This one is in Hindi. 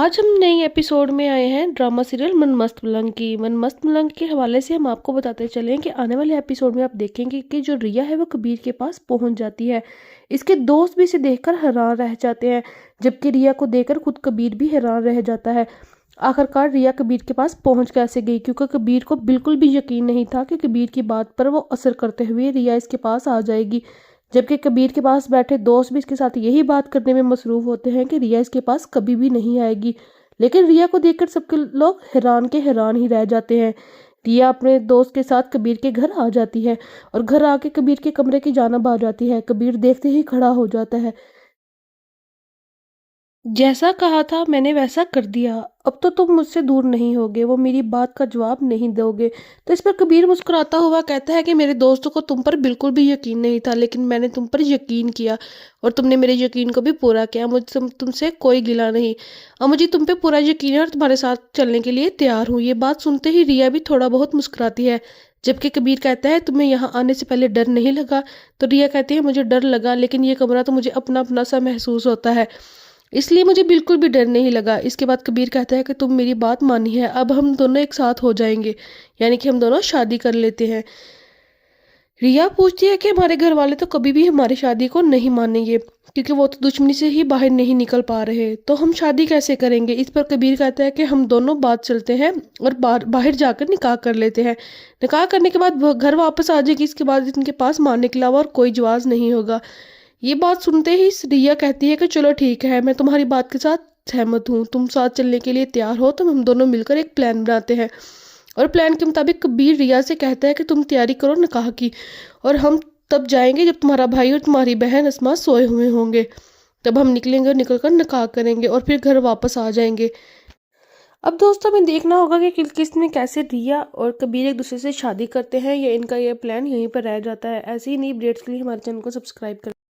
आज हम नए एपिसोड में आए हैं ड्रामा सीरियल मन मस्त मलंग की। मन मस्त मलंग के हवाले से हम आपको बताते चलें कि आने वाले एपिसोड में आप देखेंगे कि जो रिया है वो कबीर के पास पहुंच जाती है। इसके दोस्त भी इसे देखकर हैरान रह जाते हैं, जबकि रिया को देखकर खुद कबीर भी हैरान रह जाता है। आखिरकार रिया कबीर के पास पहुंच कैसे गई, क्योंकि कबीर को बिल्कुल भी यकीन नहीं था कि कबीर की बात पर वो असर करते हुए रिया इसके पास आ जाएगी। जबकि कबीर के पास बैठे दोस्त भी इसके साथ यही बात करने में मसरूफ होते हैं कि रिया इसके पास कभी भी नहीं आएगी। लेकिन रिया को देखकर सबके लोग हैरान के हैरान ही रह जाते हैं। रिया अपने दोस्त के साथ कबीर के घर आ जाती है और घर आके कबीर के कमरे की जानब आ जाती है। कबीर देखते ही खड़ा हो जाता है। जैसा कहा था मैंने वैसा कर दिया, अब तो तुम मुझसे दूर नहीं होगे, वो मेरी बात का जवाब नहीं दोगे। तो इस पर कबीर मुस्कुराता हुआ कहता है कि मेरे दोस्तों को तुम पर बिल्कुल भी यकीन नहीं था, लेकिन मैंने तुम पर यकीन किया और तुमने मेरे यकीन को भी पूरा किया। मुझे तुमसे कोई गिला नहीं, अब मुझे तुम पे पूरा यकीन है और तुम्हारे साथ चलने के लिए तैयार हूँ। ये बात सुनते ही रिया भी थोड़ा बहुत मुस्कुराती है। जबकि कबीर कहता है तुम्हें यहाँ आने से पहले डर नहीं लगा? तो रिया कहती है मुझे डर लगा, लेकिन ये कमरा तो मुझे अपना अपना सा महसूस होता है, इसलिए मुझे बिल्कुल भी डर नहीं लगा। इसके बाद कबीर कहता है कि तुम मेरी बात मानी है, अब हम दोनों एक साथ हो जाएंगे, यानी कि हम दोनों शादी कर लेते हैं। रिया पूछती है कि हमारे घर वाले तो कभी भी हमारी शादी को नहीं मानेंगे, क्योंकि वो तो दुश्मनी से ही बाहर नहीं निकल पा रहे, तो हम शादी कैसे करेंगे? इस पर कबीर कहता है कि हम दोनों बात चलते हैं और बाहर जाकर निकाह कर लेते हैं। निकाह करने के बाद वो घर वापस आ जाएगी, इसके बाद इनके पास मारने के अलावा और कोई जवाब नहीं होगा। ये बात सुनते ही रिया कहती है कि चलो ठीक है, मैं तुम्हारी बात के साथ सहमत हूँ, तुम साथ चलने के लिए तैयार हो तो हम दोनों मिलकर एक प्लान बनाते हैं। और प्लान के मुताबिक कबीर रिया से कहता है कि तुम तैयारी करो निकाह की, और हम तब जाएंगे जब तुम्हारा भाई और तुम्हारी बहन अस्मा सोए हुए होंगे। तब हम निकलेंगे और निकल कर निकाह करेंगे और फिर घर वापस आ जाएंगे। अब दोस्तों हमें देखना होगा कि किस में कैसे रिया और कबीर एक दूसरे से शादी करते हैं, या इनका ये प्लान यहीं पर रह जाता है। ऐसे ही नई अपडेट्स के लिए हमारे चैनल को सब्सक्राइब करें।